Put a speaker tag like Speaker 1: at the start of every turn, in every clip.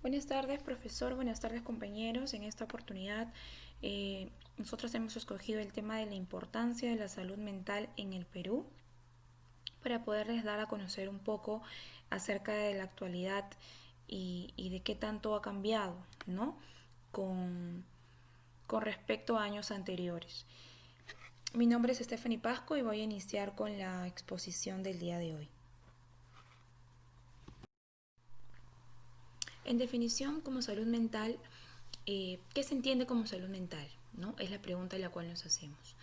Speaker 1: Buenas tardes, profesor. Buenas tardes, compañeros. En esta oportunidad, nosotros hemos escogido el tema de la importancia de la salud mental en el Perú para poderles dar a conocer un poco acerca de la actualidad y de qué tanto ha cambiado, ¿no? Con, con respecto a años anteriores. Mi nombre es Stephanie Pasco y voy a iniciar con la exposición del día de hoy. En definición, como salud mental, ¿qué se entiende como salud mental? ¿No? Es la pregunta a la cual nos hacemos.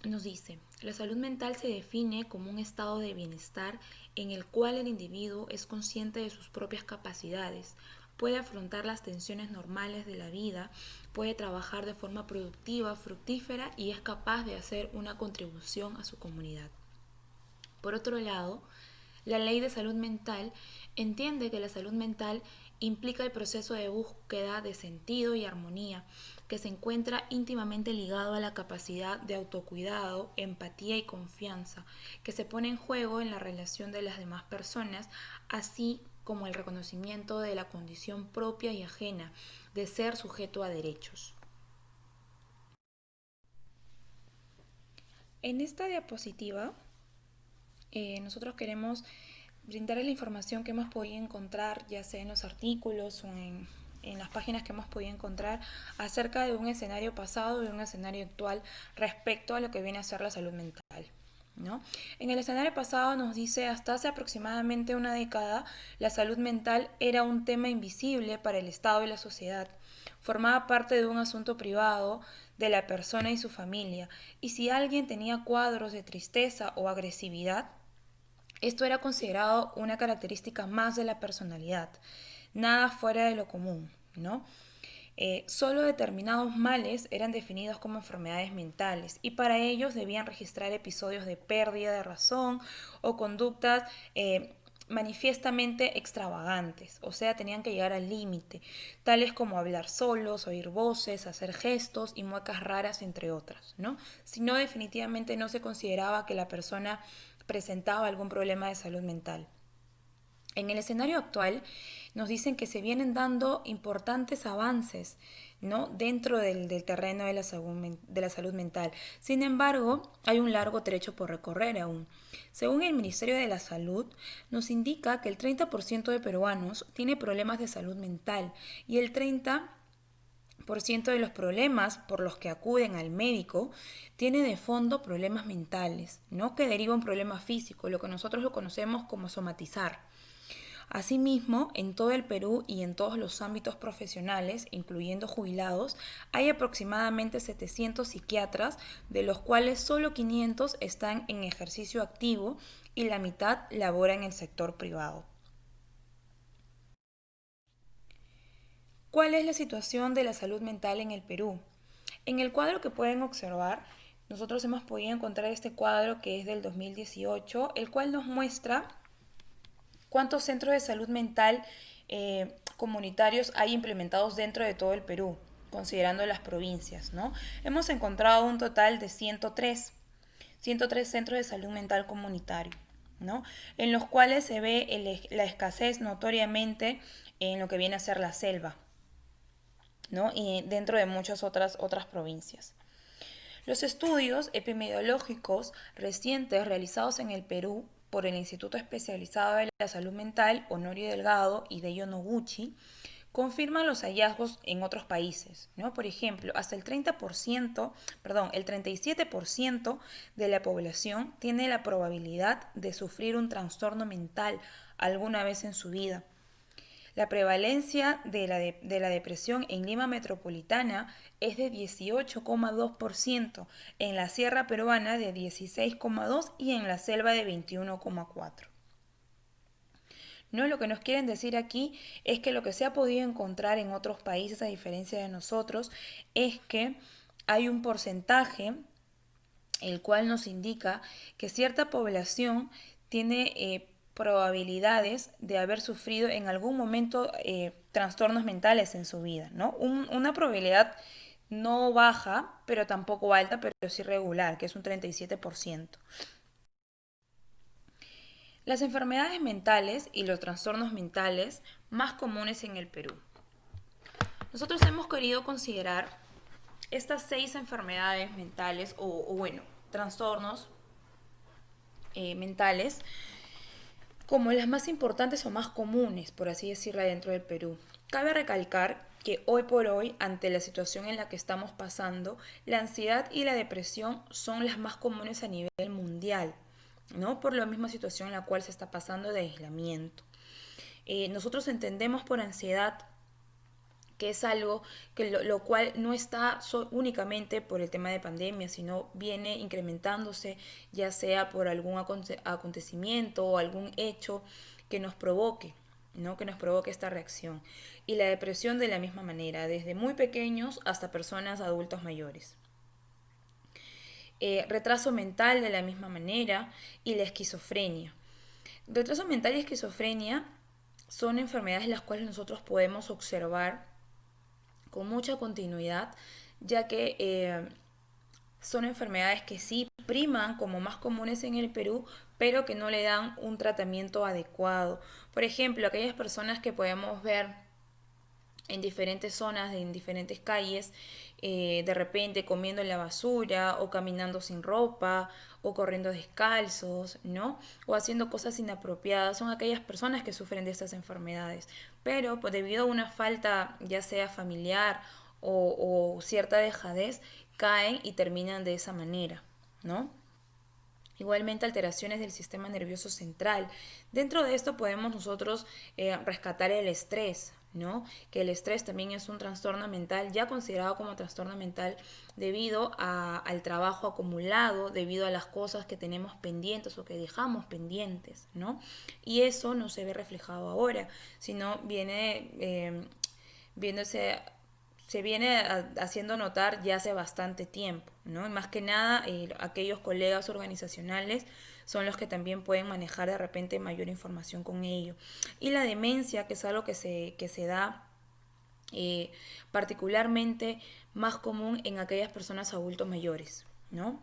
Speaker 1: Nos dice, la salud mental se define como un estado de bienestar en el cual el individuo es consciente de sus propias capacidades, puede afrontar las tensiones normales de la vida, puede trabajar de forma productiva, fructífera y es capaz de hacer una contribución a su comunidad. Por otro lado, la ley de salud mental entiende que la salud mental implica el proceso de búsqueda de sentido y armonía, que se encuentra íntimamente ligado a la capacidad de autocuidado, empatía y confianza, que se pone en juego en la relación de las demás personas, así como el reconocimiento de la condición propia y ajena de ser sujeto a derechos. En esta diapositiva nosotros queremos brindarles la información que hemos podido encontrar, ya sea en los artículos o en las páginas que hemos podido encontrar, acerca de un escenario pasado y un escenario actual respecto a lo que viene a ser la salud mental, ¿no? En el escenario pasado nos dice, hasta hace aproximadamente una década, la salud mental era un tema invisible para el Estado y la sociedad. Formaba parte de un asunto privado de la persona y su familia, y si alguien tenía cuadros de tristeza o agresividad, esto era considerado una característica más de la personalidad, nada fuera de lo común, ¿no? Solo determinados males eran definidos como enfermedades mentales y para ellos debían registrar episodios de pérdida de razón o conductas manifiestamente extravagantes, o sea, tenían que llegar al límite, tales como hablar solos, oír voces, hacer gestos y muecas raras, entre otras, ¿no? Si no, definitivamente no se consideraba que la persona presentaba algún problema de salud mental. En el escenario actual nos dicen que se vienen dando importantes avances, ¿no? Dentro del terreno de la salud mental. Sin embargo, hay un largo trecho por recorrer aún. Según el Ministerio de la Salud, nos indica que el 30% de peruanos tiene problemas de salud mental y el 30% de los problemas por los que acuden al médico tiene de fondo problemas mentales, no que deriva un problema físico, lo que nosotros lo conocemos como somatizar. Asimismo, en todo el Perú y en todos los ámbitos profesionales, incluyendo jubilados, hay aproximadamente 700 psiquiatras, de los cuales solo 500 están en ejercicio activo y la mitad labora en el sector privado. ¿Cuál es la situación de la salud mental en el Perú? En el cuadro que pueden observar, nosotros hemos podido encontrar este cuadro que es del 2018, el cual nos muestra cuántos centros de salud mental comunitarios hay implementados dentro de todo el Perú, considerando las provincias, ¿no? Hemos encontrado un total de 103 centros de salud mental comunitario, ¿no? En los cuales se ve la escasez notoriamente en lo que viene a ser la selva, ¿no? Y dentro de muchas otras provincias. Los estudios epidemiológicos recientes realizados en el Perú por el Instituto Especializado de la Salud Mental, Honorio Delgado y Deyo Noguchi, confirman los hallazgos en otros países, ¿no? Por ejemplo, hasta el 37% de la población tiene la probabilidad de sufrir un trastorno mental alguna vez en su vida. La prevalencia de la depresión en Lima metropolitana es de 18,2%, en la sierra peruana de 16,2% y en la selva de 21,4%. No, lo que nos quieren decir aquí es que lo que se ha podido encontrar en otros países, a diferencia de nosotros, es que hay un porcentaje el cual nos indica que cierta población tiene probabilidades de haber sufrido en algún momento trastornos mentales en su vida, ¿no? Una probabilidad no baja, pero tampoco alta, pero sí regular, que es un 37%. Las enfermedades mentales y los trastornos mentales más comunes en el Perú. Nosotros hemos querido considerar estas 6 enfermedades mentales o trastornos mentales como las más importantes o más comunes, por así decirlo, dentro del Perú. Cabe recalcar que hoy por hoy, ante la situación en la que estamos pasando, la ansiedad y la depresión son las más comunes a nivel mundial, ¿no? Por la misma situación en la cual se está pasando de aislamiento. Nosotros entendemos por ansiedad que es algo que lo cual no está únicamente por el tema de pandemia, sino viene incrementándose, ya sea por algún acontecimiento o algún hecho que nos provoque, ¿no? Que nos provoque esta reacción. Y la depresión de la misma manera, desde muy pequeños hasta personas adultos mayores. Retraso mental de la misma manera y la esquizofrenia. Retraso mental y esquizofrenia son enfermedades las cuales nosotros podemos observar con mucha continuidad, ya que son enfermedades que sí priman como más comunes en el Perú, pero que no le dan un tratamiento adecuado. Por ejemplo, aquellas personas que podemos ver en diferentes zonas, en diferentes calles, de repente comiendo en la basura o caminando sin ropa o corriendo descalzos, ¿no? O haciendo cosas inapropiadas, son aquellas personas que sufren de estas enfermedades. Pero pues, debido a una falta, ya sea familiar o cierta dejadez, caen y terminan de esa manera, ¿no? Igualmente alteraciones del sistema nervioso central. Dentro de esto podemos nosotros rescatar el estrés, ¿no? Que el estrés también es un trastorno mental, ya considerado como trastorno mental debido al trabajo acumulado, debido a las cosas que tenemos pendientes o que dejamos pendientes, ¿no? Y eso no se ve reflejado ahora, sino viene viéndose se viene haciendo notar ya hace bastante tiempo, ¿no? Y más que nada, aquellos colegas organizacionales son los que también pueden manejar de repente mayor información con ello. Y la demencia, que es algo que se da particularmente más común en aquellas personas adultos mayores, ¿no?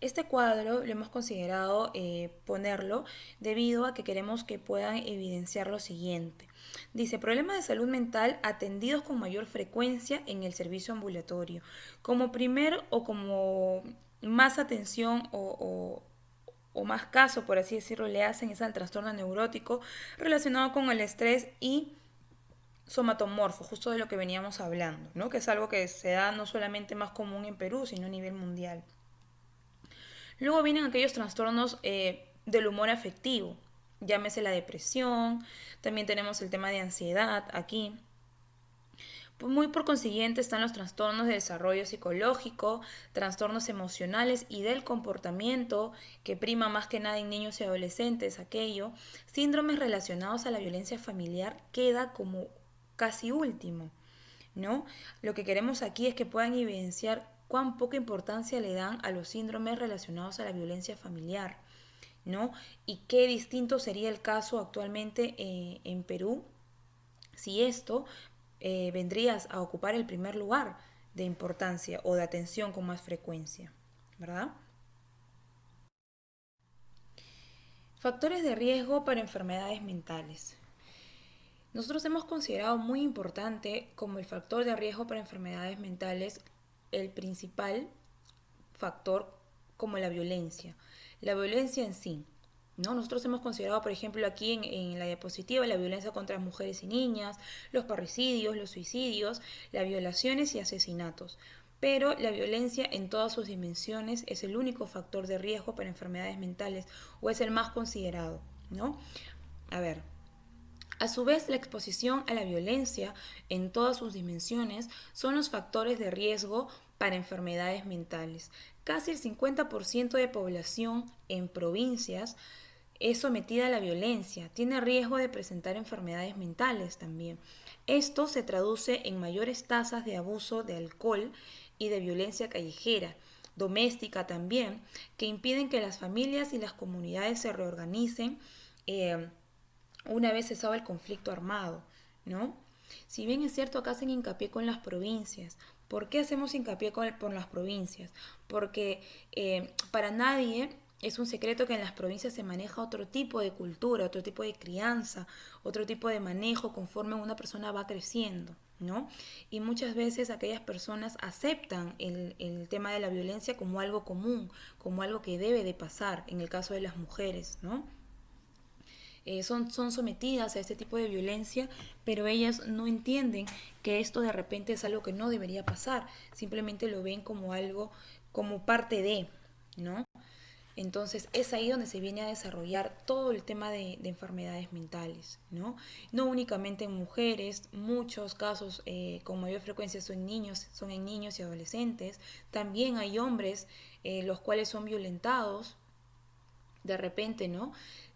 Speaker 1: Este cuadro lo hemos considerado ponerlo debido a que queremos que puedan evidenciar lo siguiente. Dice, problemas de salud mental atendidos con mayor frecuencia en el servicio ambulatorio. Como primer o como más atención o más caso, por así decirlo, le hacen es al trastorno neurótico relacionado con el estrés y somatomorfo, justo de lo que veníamos hablando, ¿no? Que es algo que se da no solamente más común en Perú, sino a nivel mundial. Luego vienen aquellos trastornos del humor afectivo, llámese la depresión, también tenemos el tema de ansiedad aquí. Muy por consiguiente están los trastornos de desarrollo psicológico, trastornos emocionales y del comportamiento, que prima más que nada en niños y adolescentes aquello. Síndromes relacionados a la violencia familiar queda como casi último, ¿no? Lo que queremos aquí es que puedan evidenciar cuán poca importancia le dan a los síndromes relacionados a la violencia familiar, ¿no? Y qué distinto sería el caso actualmente en Perú si esto vendrías a ocupar el primer lugar de importancia o de atención con más frecuencia, ¿verdad? Factores de riesgo para enfermedades mentales. Nosotros hemos considerado muy importante como el factor de riesgo para enfermedades mentales el principal factor como la violencia. La violencia en sí, ¿no? Nosotros hemos considerado, por ejemplo, aquí en la diapositiva, la violencia contra mujeres y niñas, los parricidios, los suicidios, las violaciones y asesinatos. Pero la violencia en todas sus dimensiones es el único factor de riesgo para enfermedades mentales o es el más considerado, ¿no? A ver, a su vez, la exposición a la violencia en todas sus dimensiones son los factores de riesgo para enfermedades mentales. Casi el 50% de población en provincias es sometida a la violencia, tiene riesgo de presentar enfermedades mentales también. Esto se traduce en mayores tasas de abuso de alcohol y de violencia callejera, doméstica también, que impiden que las familias y las comunidades se reorganicen una vez cesado el conflicto armado, ¿no? Si bien es cierto, acá hacen hincapié con las provincias, ¿Por qué hacemos hincapié por las provincias? Porque para nadie es un secreto que en las provincias se maneja otro tipo de cultura, otro tipo de crianza, otro tipo de manejo conforme una persona va creciendo, ¿no? Y muchas veces aquellas personas aceptan el tema de la violencia como algo común, como algo que debe de pasar, en el caso de las mujeres, ¿no? Son sometidas a este tipo de violencia, pero ellas no entienden que esto de repente es algo que no debería pasar, simplemente lo ven como algo, como parte de, ¿no? Entonces es ahí donde se viene a desarrollar todo el tema de enfermedades mentales, ¿no? No únicamente en mujeres, muchos casos con mayor frecuencia son en niños y adolescentes. También hay hombres los cuales son violentados de repente, ¿no?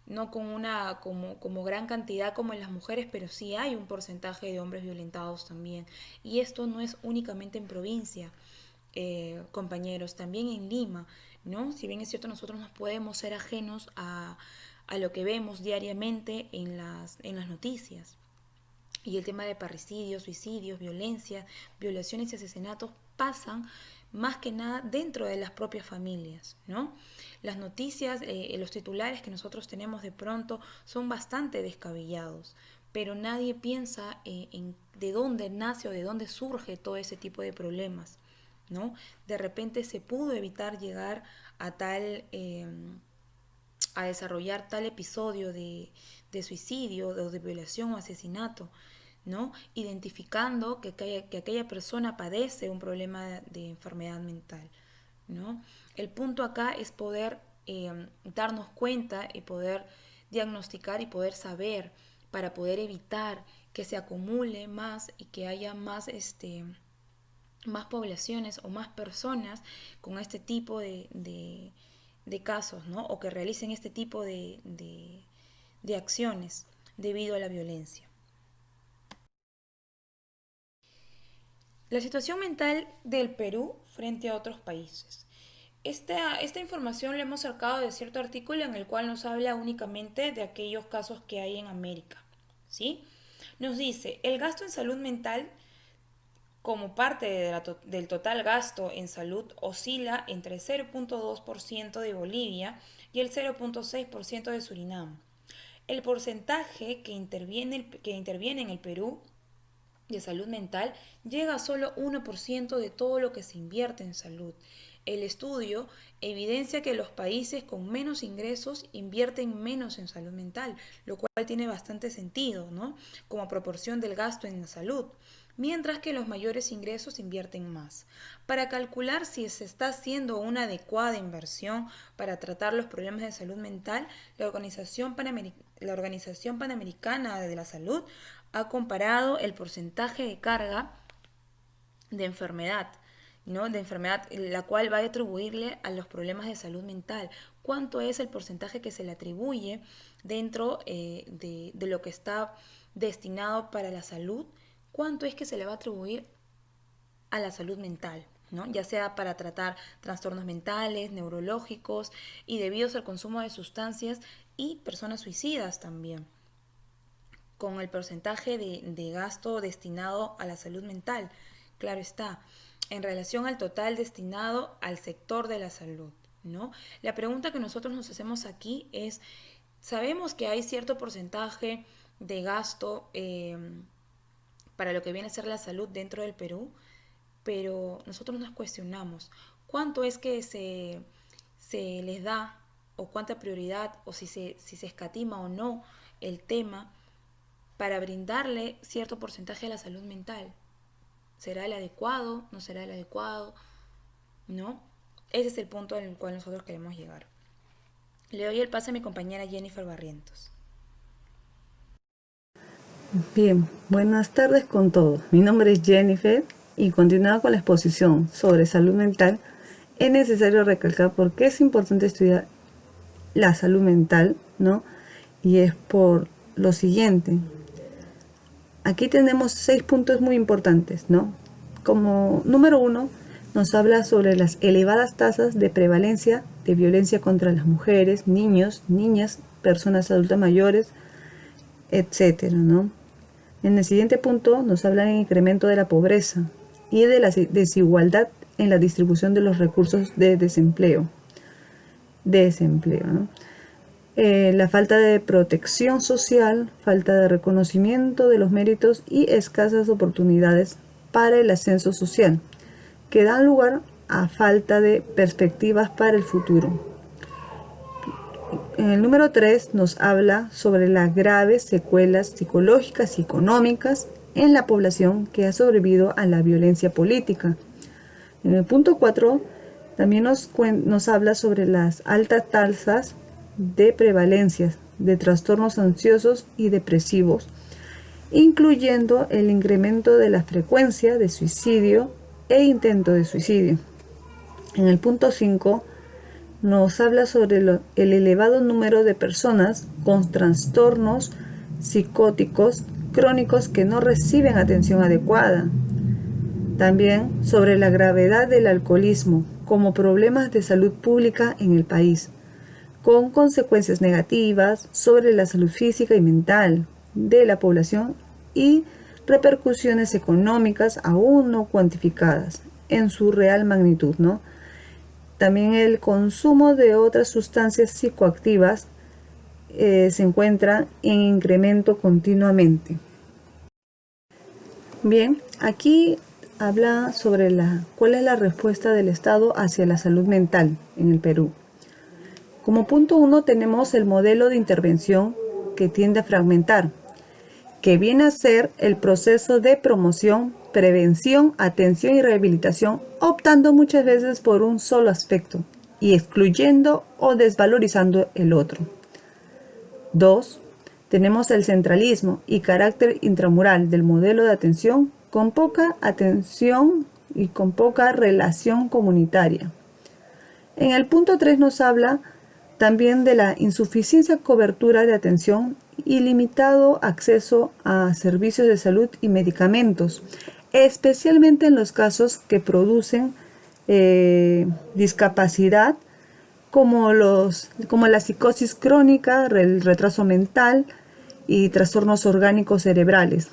Speaker 1: No con una como gran cantidad como en las mujeres, pero sí hay un porcentaje de hombres violentados también. Y esto no es únicamente en provincia, compañeros, también en Lima, ¿no? Si bien es cierto, nosotros no podemos ser ajenos a lo que vemos diariamente en las noticias. Y el tema de parricidios, suicidios, violencia, violaciones y asesinatos pasan más que nada dentro de las propias familias, ¿no? Las noticias, los titulares que nosotros tenemos de pronto son bastante descabellados, pero nadie piensa en de dónde nace o de dónde surge todo ese tipo de problemas, ¿no? De repente se pudo evitar llegar a tal a desarrollar tal episodio de suicidio o de violación o asesinato, ¿no? Identificando que aquella persona padece un problema de enfermedad mental, ¿no? El punto acá es poder darnos cuenta y poder diagnosticar y poder saber para poder evitar que se acumule más y que haya más más poblaciones o más personas con este tipo de casos, ¿no? O que realicen este tipo de acciones debido a la violencia. La situación mental del Perú frente a otros países. Esta información la hemos sacado de cierto artículo en el cual nos habla únicamente de aquellos casos que hay en América, ¿sí? Nos dice, el gasto en salud mental como parte del total gasto en salud oscila entre el 0.2% de Bolivia y el 0.6% de Surinam. El porcentaje que interviene en el Perú de salud mental llega a solo 1% de todo lo que se invierte en salud. El estudio evidencia que los países con menos ingresos invierten menos en salud mental, lo cual tiene bastante sentido, ¿no? Como proporción del gasto en la salud, mientras que los mayores ingresos invierten más. Para calcular si se está haciendo una adecuada inversión para tratar los problemas de salud mental, la Organización Panamericana de la Salud ha comparado el porcentaje de carga de enfermedad, ¿no? De enfermedad, la cual va a atribuirle a los problemas de salud mental. ¿Cuánto es el porcentaje que se le atribuye dentro de lo que está destinado para la salud? ¿Cuánto es que se le va a atribuir a la salud mental? ¿No? Ya sea para tratar trastornos mentales, neurológicos y debidos al consumo de sustancias y personas suicidas también, con el porcentaje de gasto destinado a la salud mental, claro está, en relación al total destinado al sector de la salud, ¿no? La pregunta que nosotros nos hacemos aquí es, sabemos que hay cierto porcentaje de gasto para lo que viene a ser la salud dentro del Perú, pero nosotros nos cuestionamos cuánto es que se les da o cuánta prioridad o si se escatima o no el tema para brindarle cierto porcentaje a la salud mental. ¿Será el adecuado? ¿No será el adecuado? ¿No? Ese es el punto al cual nosotros queremos llegar. Le doy el pase a mi compañera Jennifer Barrientos.
Speaker 2: Bien, buenas tardes con todos. Mi nombre es Jennifer y continuando con la exposición sobre salud mental, es necesario recalcar por qué es importante estudiar la salud mental, ¿no? Y es por lo siguiente. Aquí tenemos 6 puntos muy importantes, ¿no? Como número 1, nos habla sobre las elevadas tasas de prevalencia de violencia contra las mujeres, niños, niñas, personas adultas mayores, etcétera, ¿no? En el siguiente punto nos habla del incremento de la pobreza, y de la desigualdad en la distribución de los recursos de desempleo, ¿no? La falta de protección social, falta de reconocimiento de los méritos y escasas oportunidades para el ascenso social, que dan lugar a falta de perspectivas para el futuro. En el número 3 nos habla sobre las graves secuelas psicológicas y económicas en la población que ha sobrevivido a la violencia política. En el punto 4 también nos habla sobre las altas tasas de prevalencias de trastornos ansiosos y depresivos, incluyendo el incremento de la frecuencia de suicidio e intento de suicidio. En el punto 5 nos habla sobre el elevado número de personas con trastornos psicóticos crónicos que no reciben atención adecuada. También sobre la gravedad del alcoholismo como problemas de salud pública en el país, con consecuencias negativas sobre la salud física y mental de la población y repercusiones económicas aún no cuantificadas en su real magnitud, ¿no? También el consumo de otras sustancias psicoactivas se encuentra en incremento continuamente. Bien, aquí habla sobre cuál es la respuesta del Estado hacia la salud mental en el Perú. Como punto 1 tenemos el modelo de intervención que tiende a fragmentar, que viene a ser el proceso de promoción, prevención, atención y rehabilitación, optando muchas veces por un solo aspecto y excluyendo o desvalorizando el otro. 2. Tenemos el centralismo y carácter intramural del modelo de atención con poca atención y con poca relación comunitaria. En el punto 3 nos habla también de la insuficiencia cobertura de atención y limitado acceso a servicios de salud y medicamentos, especialmente en los casos que producen discapacidad como la psicosis crónica, el retraso mental y trastornos orgánicos cerebrales.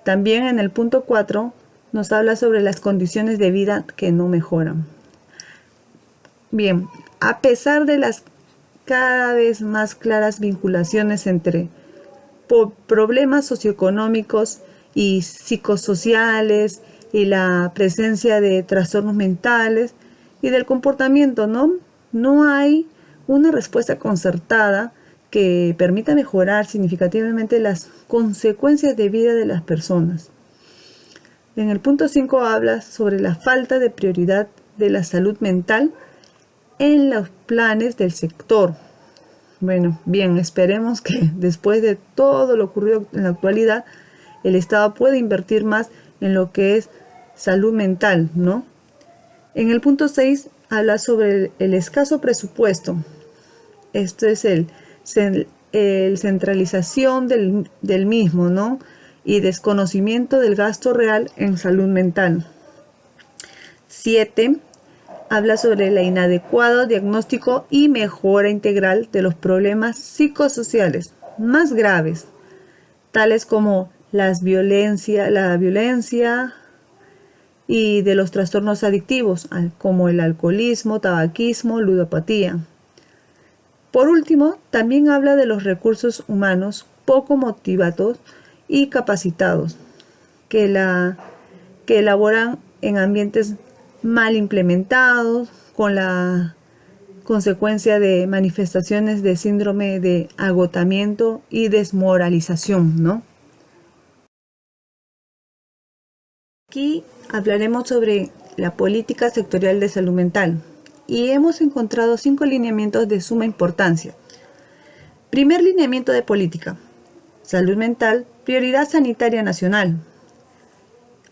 Speaker 2: También en el punto 4 nos habla sobre las condiciones de vida que no mejoran. Bien, a pesar de las cada vez más claras vinculaciones entre problemas socioeconómicos y psicosociales y la presencia de trastornos mentales y del comportamiento, no hay una respuesta concertada que permita mejorar significativamente las consecuencias de vida de las personas. En el punto 5 habla sobre la falta de prioridad de la salud mental en los planes del sector. Bueno, bien, esperemos que después de todo lo ocurrido en la actualidad, el Estado pueda invertir más en lo que es salud mental, ¿no? En el punto 6 habla sobre el escaso presupuesto. Esto es el centralización del mismo, ¿no? Y desconocimiento del gasto real en salud mental. 7. Habla sobre el inadecuado diagnóstico y mejora integral de los problemas psicosociales más graves, tales como la violencia y de los trastornos adictivos, como el alcoholismo, tabaquismo, ludopatía. Por último, también habla de los recursos humanos poco motivados y capacitados, que elaboran en ambientes mal implementados, con la consecuencia de manifestaciones de síndrome de agotamiento y desmoralización, ¿no? Aquí hablaremos sobre la política sectorial de salud mental y hemos encontrado 5 lineamientos de suma importancia. Primer lineamiento de política: salud mental, prioridad sanitaria nacional.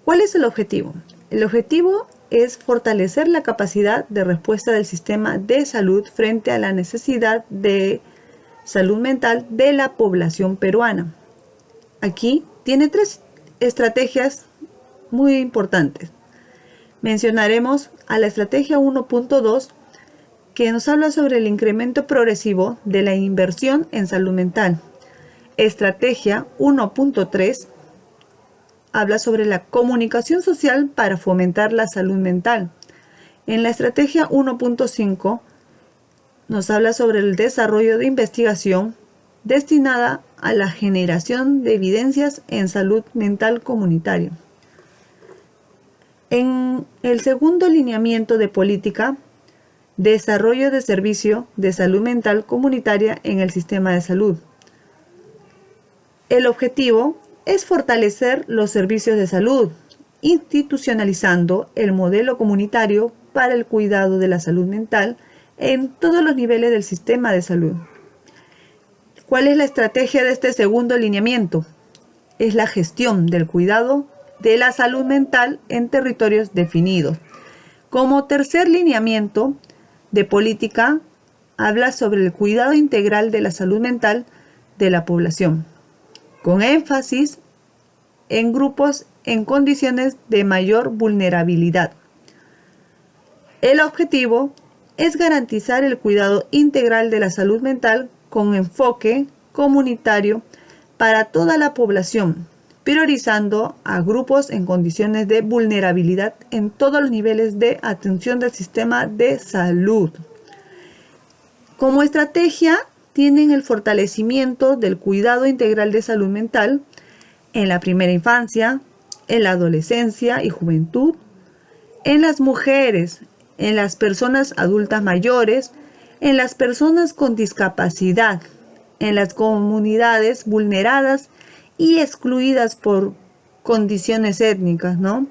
Speaker 2: ¿Cuál es el objetivo? El objetivo es fortalecer la capacidad de respuesta del sistema de salud frente a la necesidad de salud mental de la población peruana. Aquí tiene 3 estrategias muy importantes. Mencionaremos a la estrategia 1.2, que nos habla sobre el incremento progresivo de la inversión en salud mental. Estrategia 1.3, habla sobre la comunicación social para fomentar la salud mental. En la estrategia 1.5 nos habla sobre el desarrollo de investigación destinada a la generación de evidencias en salud mental comunitaria. En el segundo lineamiento de política, desarrollo de servicio de salud mental comunitaria en el sistema de salud. El objetivo es fortalecer los servicios de salud, institucionalizando el modelo comunitario para el cuidado de la salud mental en todos los niveles del sistema de salud. ¿Cuál es la estrategia de este segundo lineamiento? Es la gestión del cuidado de la salud mental en territorios definidos. Como tercer lineamiento de política, habla sobre el cuidado integral de la salud mental de la población, con énfasis en grupos en condiciones de mayor vulnerabilidad. El objetivo es garantizar el cuidado integral de la salud mental con enfoque comunitario para toda la población, priorizando a grupos en condiciones de vulnerabilidad en todos los niveles de atención del sistema de salud. Como estrategia, tienen el fortalecimiento del cuidado integral de salud mental en la primera infancia, en la adolescencia y juventud, en las mujeres, en las personas adultas mayores, en las personas con discapacidad, en las comunidades vulneradas y excluidas por condiciones étnicas, ¿no?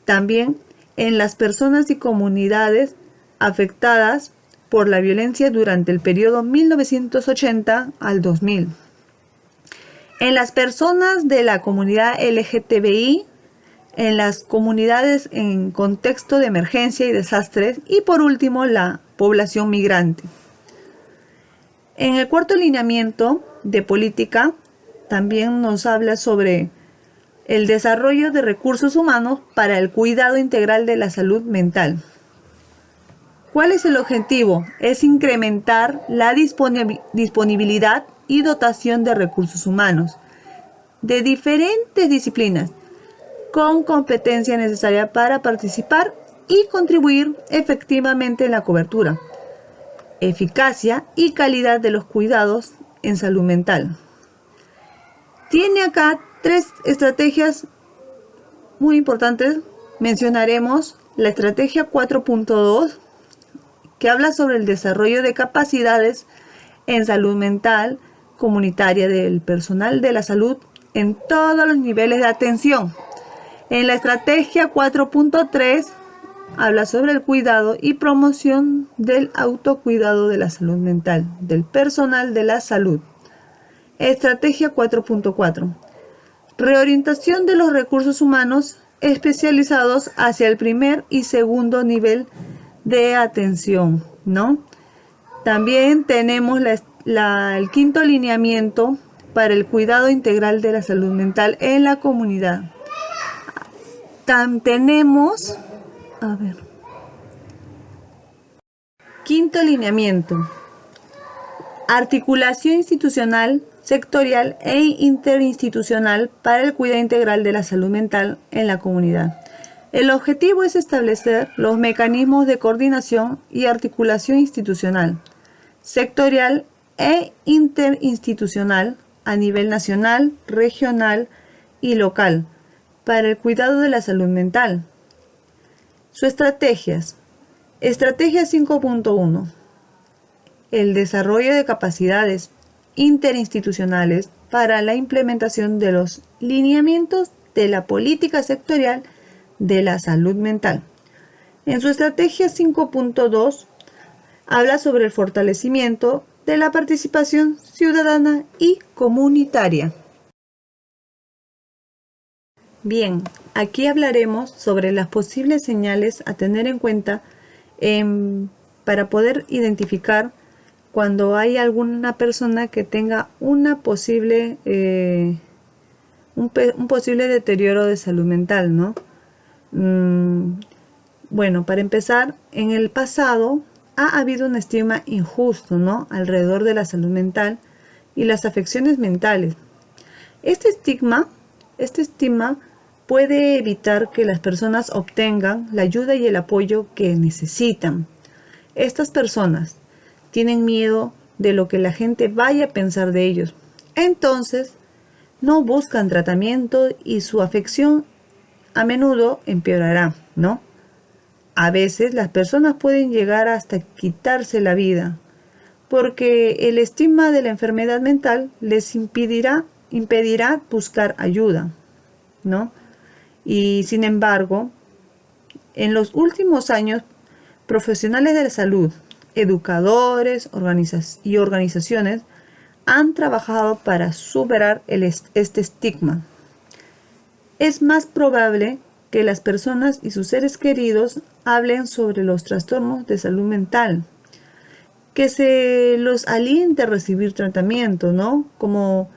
Speaker 2: También en las personas y comunidades afectadas por la violencia durante el periodo 1980 al 2000. En las personas de la comunidad LGTBI, en las comunidades en contexto de emergencia y desastres y por último la población migrante. En el cuarto lineamiento de política también nos habla sobre el desarrollo de recursos humanos para el cuidado integral de la salud mental. ¿Cuál es el objetivo? Es incrementar la disponibilidad y dotación de recursos humanos de diferentes disciplinas con competencia necesaria para participar y contribuir efectivamente en la cobertura, eficacia y calidad de los cuidados en salud mental. Tiene acá 3 estrategias muy importantes. Mencionaremos la estrategia 4.2, que habla sobre el desarrollo de capacidades en salud mental comunitaria del personal de la salud en todos los niveles de atención. En la estrategia 4.3 habla sobre el cuidado y promoción del autocuidado de la salud mental del personal de la salud. Estrategia 4.4. Reorientación de los recursos humanos especializados hacia el primer y segundo nivel de atención, ¿no? También tenemos el quinto lineamiento para el cuidado integral de la salud mental en la comunidad. Tenemos, quinto lineamiento, articulación institucional, sectorial e interinstitucional para el cuidado integral de la salud mental en la comunidad. El objetivo es establecer los mecanismos de coordinación y articulación institucional, sectorial e interinstitucional a nivel nacional, regional y local para el cuidado de la salud mental. Sus estrategias. Estrategia 5.1. El desarrollo de capacidades interinstitucionales para la implementación de los lineamientos de la política sectorial de la salud mental. En su estrategia 5.2 habla sobre el fortalecimiento de la participación ciudadana y comunitaria. Bien, aquí hablaremos sobre las posibles señales a tener en cuenta para poder identificar cuando hay alguna persona que tenga una posible, un posible deterioro de salud mental, ¿no? Bueno, para empezar, en el pasado ha habido un estigma injusto, ¿no?, alrededor de la salud mental y las afecciones mentales. Este estigma puede evitar que las personas obtengan la ayuda y el apoyo que necesitan. Estas personas tienen miedo de lo que la gente vaya a pensar de ellos. Entonces, no buscan tratamiento y su afección a menudo empeorará, ¿no? A veces las personas pueden llegar hasta quitarse la vida, porque el estigma de la enfermedad mental les impedirá buscar ayuda, ¿no? Y sin embargo, en los últimos años, profesionales de la salud, educadores y organizaciones han trabajado para superar este estigma. Es más probable que las personas y sus seres queridos hablen sobre los trastornos de salud mental, que se los aliente a recibir tratamiento, ¿no? ¿Cómo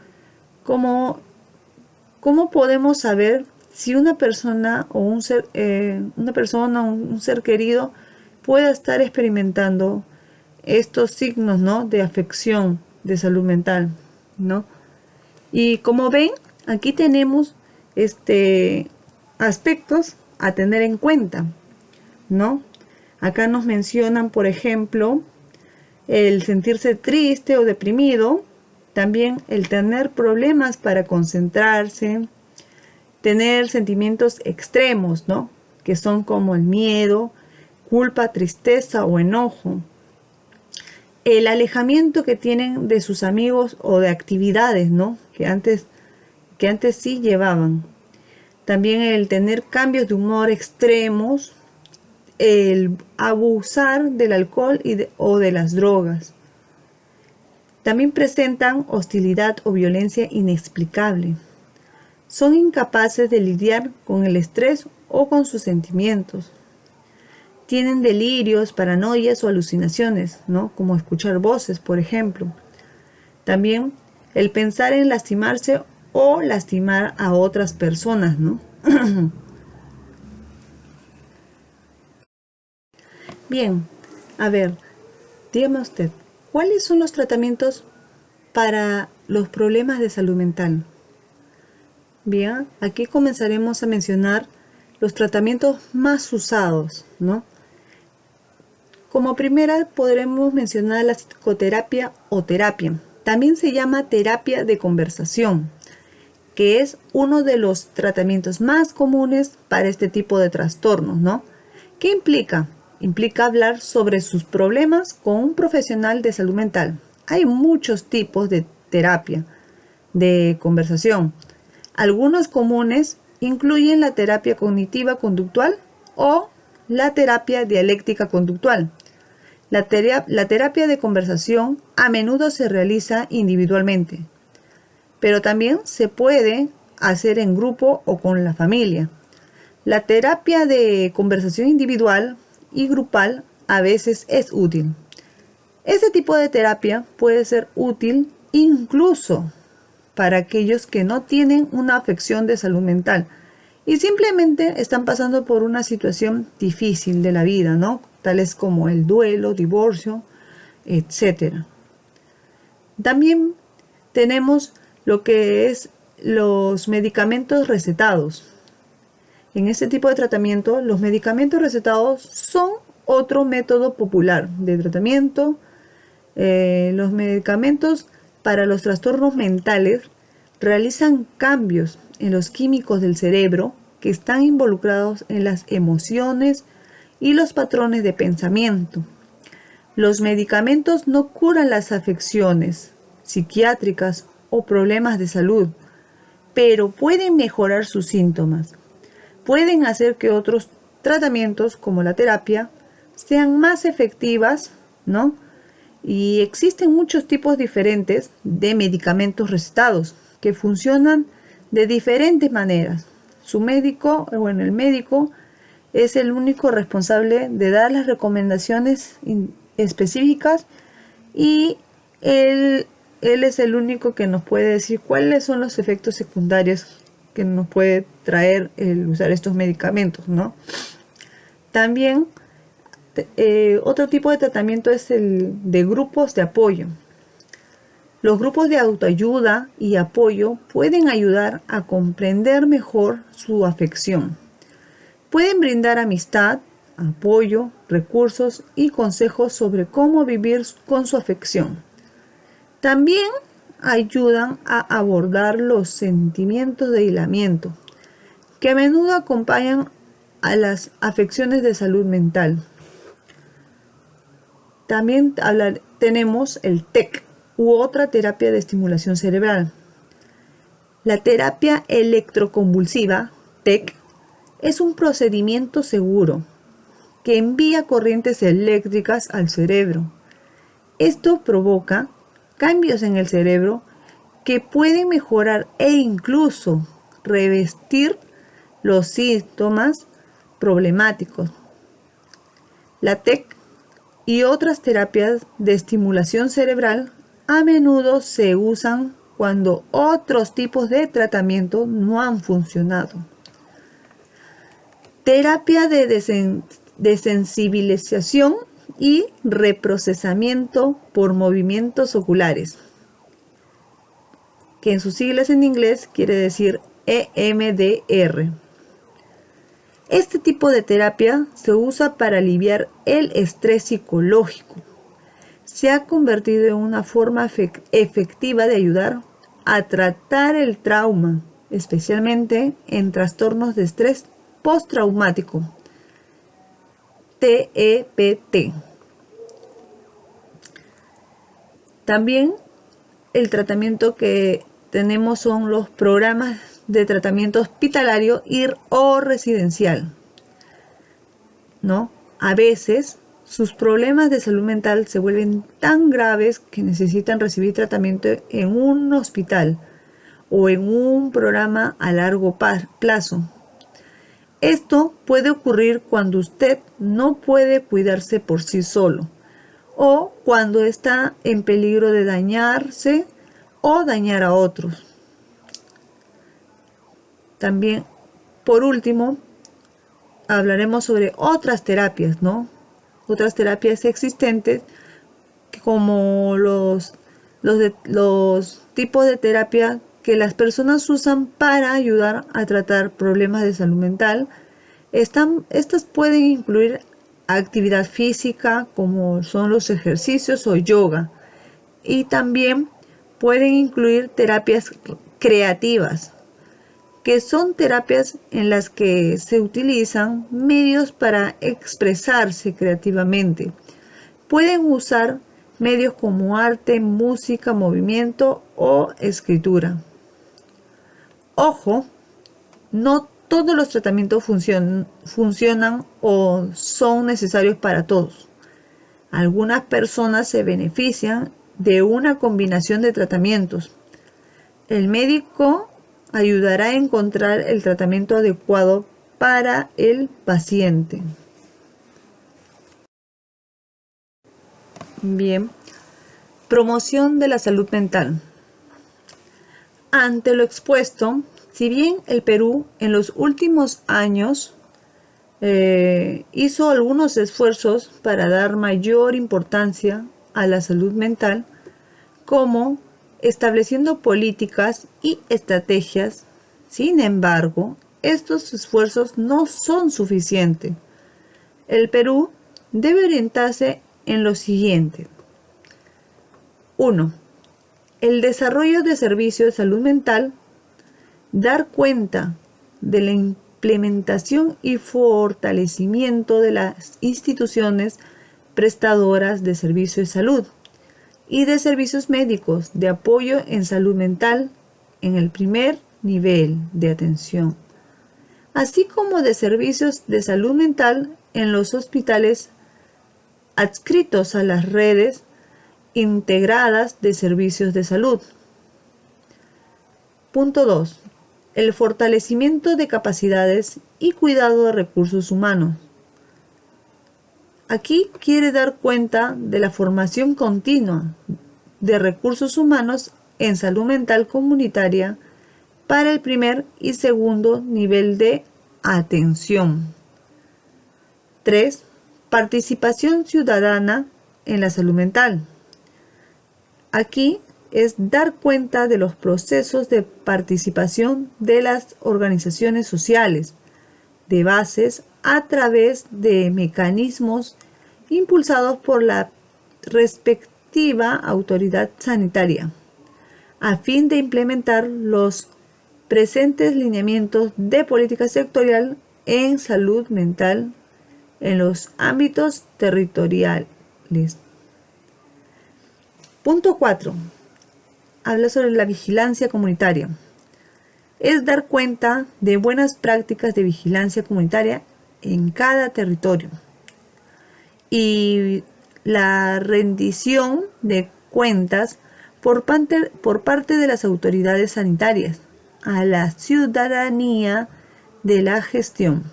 Speaker 2: podemos saber si una persona o un ser querido pueda estar experimentando estos signos, ¿no?, de afección de salud mental, ¿no? Y como ven, aquí tenemos aspectos a tener en cuenta, ¿no? Acá nos mencionan, por ejemplo, el sentirse triste o deprimido, también el tener problemas para concentrarse, tener sentimientos extremos, ¿no?, que son como el miedo, culpa, tristeza o enojo, el alejamiento que tienen de sus amigos o de actividades, ¿no?, que antes sí llevaban. También el tener cambios de humor extremos, el abusar del alcohol o de las drogas. También presentan hostilidad o violencia inexplicable. Son incapaces de lidiar con el estrés o con sus sentimientos. Tienen delirios, paranoias o alucinaciones, ¿no?, como escuchar voces, por ejemplo. También el pensar en lastimarse o lastimar a otras personas, ¿no? Bien, a ver, dígame usted, ¿cuáles son los tratamientos para los problemas de salud mental? Bien, aquí comenzaremos a mencionar los tratamientos más usados, ¿no? Como primera podremos mencionar la psicoterapia o terapia. También se llama terapia de conversación, que es uno de los tratamientos más comunes para este tipo de trastornos, ¿no? ¿Qué implica? Implica hablar sobre sus problemas con un profesional de salud mental. Hay muchos tipos de terapia de conversación. Algunos comunes incluyen la terapia cognitiva conductual o la terapia dialéctica conductual. La terapia de conversación a menudo se realiza individualmente, pero también se puede hacer en grupo o con la familia. La terapia de conversación individual y grupal a veces es útil. Este tipo de terapia puede ser útil incluso para aquellos que no tienen una afección de salud mental y simplemente están pasando por una situación difícil de la vida, ¿no?, tales como el duelo, divorcio, etc. También tenemos lo que es los medicamentos recetados. En este tipo de tratamiento, los medicamentos recetados son otro método popular de tratamiento. Los medicamentos para los trastornos mentales realizan cambios en los químicos del cerebro que están involucrados en las emociones y los patrones de pensamiento. Los medicamentos no curan las afecciones psiquiátricas o problemas de salud, pero pueden mejorar sus síntomas. Pueden hacer que otros tratamientos, como la terapia, sean más efectivas, ¿no? Y existen muchos tipos diferentes de medicamentos recetados que funcionan de diferentes maneras. El médico es el único responsable de dar las recomendaciones específicas y él es el único que nos puede decir cuáles son los efectos secundarios que nos puede traer el usar estos medicamentos, ¿no? También otro tipo de tratamiento es el de grupos de apoyo. Los grupos de autoayuda y apoyo pueden ayudar a comprender mejor su afección. Pueden brindar amistad, apoyo, recursos y consejos sobre cómo vivir con su afección. También ayudan a abordar los sentimientos de aislamiento, que a menudo acompañan a las afecciones de salud mental. También tenemos el TEC u otra terapia de estimulación cerebral. La terapia electroconvulsiva, TEC, es un procedimiento seguro que envía corrientes eléctricas al cerebro. Esto provoca cambios en el cerebro que pueden mejorar e incluso revertir los síntomas problemáticos. La TEC y otras terapias de estimulación cerebral a menudo se usan cuando otros tipos de tratamiento no han funcionado. Terapia de desensibilización y reprocesamiento por movimientos oculares, que en sus siglas en inglés quiere decir EMDR. Este tipo de terapia se usa para aliviar el estrés psicológico. Se ha convertido en una forma efectiva de ayudar a tratar el trauma, especialmente en trastornos de estrés postraumático, TEPT. También el tratamiento que tenemos son los programas de tratamiento hospitalario o residencial, ¿no? A veces sus problemas de salud mental se vuelven tan graves que necesitan recibir tratamiento en un hospital o en un programa a largo plazo. Esto puede ocurrir cuando usted no puede cuidarse por sí solo o cuando está en peligro de dañarse o dañar a otros. También, por último, hablaremos sobre otras terapias, ¿no? Otras terapias existentes como los tipos de terapia que las personas usan para ayudar a tratar problemas de salud mental. Estas pueden incluir actividad física como son los ejercicios o yoga, y también pueden incluir terapias creativas, que son terapias en las que se utilizan medios para expresarse creativamente. Pueden usar medios como arte, música, movimiento o escritura. Ojo, no todos los tratamientos funcionan o son necesarios para todos. Algunas personas se benefician de una combinación de tratamientos. El médico ayudará a encontrar el tratamiento adecuado para el paciente. Bien, promoción de la salud mental. Ante lo expuesto, si bien el Perú en los últimos años hizo algunos esfuerzos para dar mayor importancia a la salud mental, como estableciendo políticas y estrategias, sin embargo, estos esfuerzos no son suficientes. El Perú debe orientarse en lo siguiente. 1. El desarrollo de servicios de salud mental, dar cuenta de la implementación y fortalecimiento de las instituciones prestadoras de servicios de salud y de servicios médicos de apoyo en salud mental en el primer nivel de atención, así como de servicios de salud mental en los hospitales adscritos a las redes integradas de servicios de salud. Punto 2. El fortalecimiento de capacidades y cuidado de recursos humanos. Aquí quiere dar cuenta de la formación continua de recursos humanos en salud mental comunitaria para el primer y segundo nivel de atención. 3. Participación ciudadana en la salud mental. Aquí es dar cuenta de los procesos de participación de las organizaciones sociales de bases a través de mecanismos impulsados por la respectiva autoridad sanitaria, a fin de implementar los presentes lineamientos de política sectorial en salud mental en los ámbitos territoriales. Punto 4. Habla sobre la vigilancia comunitaria. Es dar cuenta de buenas prácticas de vigilancia comunitaria en cada territorio y la rendición de cuentas por parte de las autoridades sanitarias a la ciudadanía de la gestión,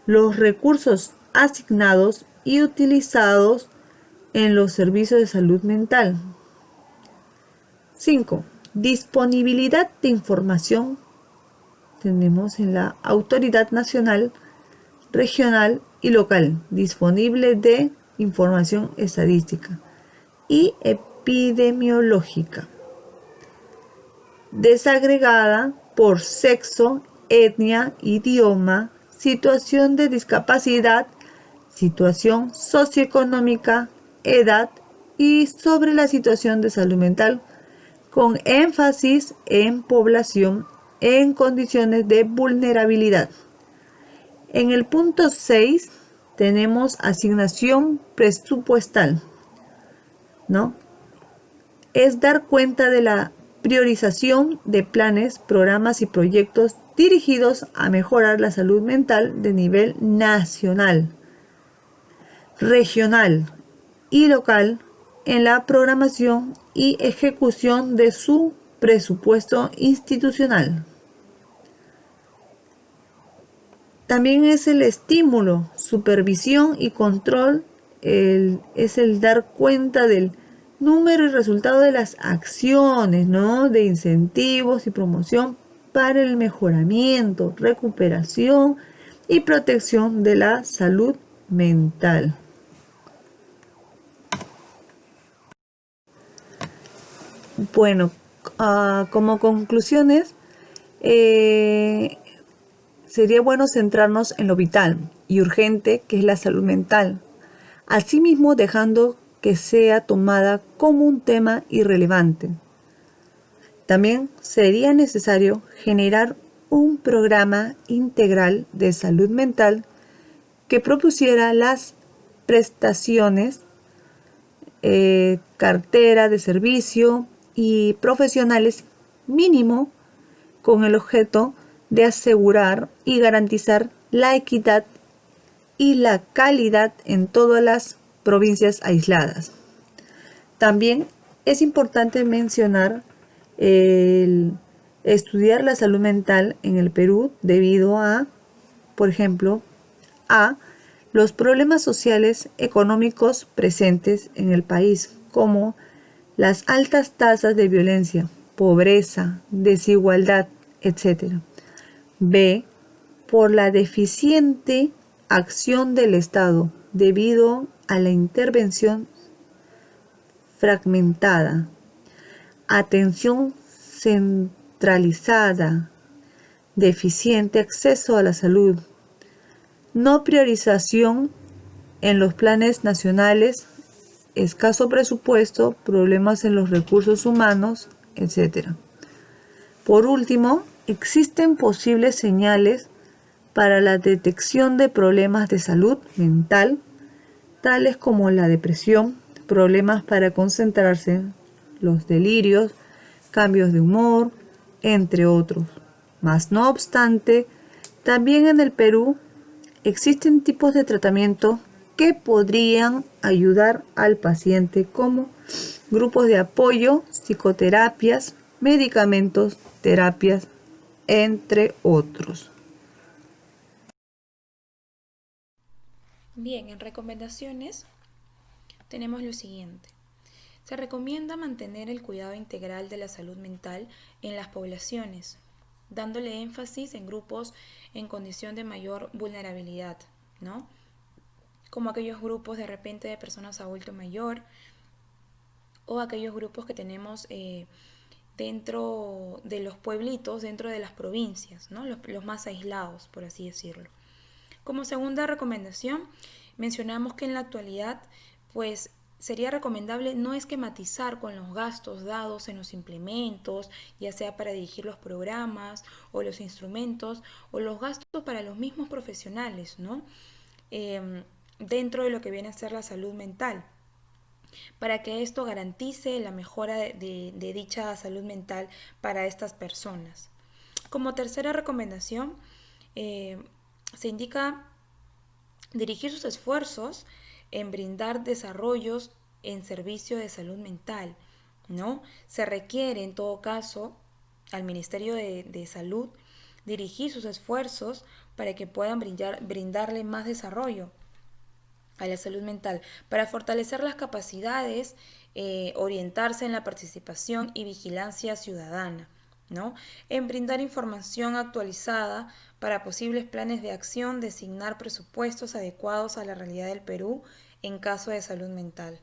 Speaker 2: los recursos asignados y utilizados en los servicios de salud mental. 5. Disponibilidad de información. Tenemos en la autoridad nacional, regional y local, disponible de información estadística y epidemiológica, desagregada por sexo, etnia, idioma, situación de discapacidad, situación socioeconómica, edad y sobre la situación de salud mental, con énfasis en población en condiciones de vulnerabilidad. En el punto 6 tenemos asignación presupuestal, ¿no? Es dar cuenta de la priorización de planes, programas y proyectos dirigidos a mejorar la salud mental de nivel nacional, regional y local en la programación y ejecución de su presupuesto institucional. También es el estímulo, supervisión y control, es el dar cuenta del número y resultado de las acciones, ¿no? De incentivos y promoción para el mejoramiento, recuperación y protección de la salud mental. Bueno, como conclusiones, sería bueno centrarnos en lo vital y urgente que es la salud mental, asimismo dejando que sea tomada como un tema irrelevante. También sería necesario generar un programa integral de salud mental que propusiera las prestaciones, cartera de servicio y profesionales mínimo con el objeto de asegurar y garantizar la equidad y la calidad en todas las provincias aisladas. También es importante mencionar el estudiar la salud mental en el Perú debido a, por ejemplo, a los problemas sociales económicos presentes en el país, como las altas tasas de violencia, pobreza, desigualdad, etc. B. Por la deficiente acción del Estado debido a la intervención fragmentada, atención centralizada, deficiente acceso a la salud, no priorización en los planes nacionales, escaso presupuesto, problemas en los recursos humanos, etc. Por último, existen posibles señales para la detección de problemas de salud mental, tales como la depresión, problemas para concentrarse, los delirios, cambios de humor, entre otros. Mas no obstante, también en el Perú existen tipos de tratamiento que podrían ayudar al paciente, como grupos de apoyo, psicoterapias, medicamentos, terapias, entre otros.
Speaker 1: Bien, en recomendaciones tenemos lo siguiente. Se recomienda mantener el cuidado integral de la salud mental en las poblaciones, dándole énfasis en grupos en condición de mayor vulnerabilidad, ¿no? Como aquellos grupos de repente de personas adulto mayor o aquellos grupos que tenemos dentro de los pueblitos, dentro de las provincias, ¿no? Los más aislados, por así decirlo. Como segunda recomendación, mencionamos que en la actualidad, pues sería recomendable no esquematizar con los gastos dados en los implementos, ya sea para dirigir los programas o los instrumentos, o los gastos para los mismos profesionales, ¿no? Dentro de lo que viene a ser la salud mental, para que esto garantice la mejora de dicha salud mental para estas personas. Como tercera recomendación, se indica dirigir sus esfuerzos en brindar desarrollos en servicio de salud mental, ¿no? Se requiere en todo caso al Ministerio de Salud dirigir sus esfuerzos para que puedan brindarle más desarrollo a la salud mental, para fortalecer las capacidades, orientarse en la participación y vigilancia ciudadana, ¿no? En brindar información actualizada para posibles planes de acción, designar presupuestos adecuados a la realidad del Perú en caso de salud mental.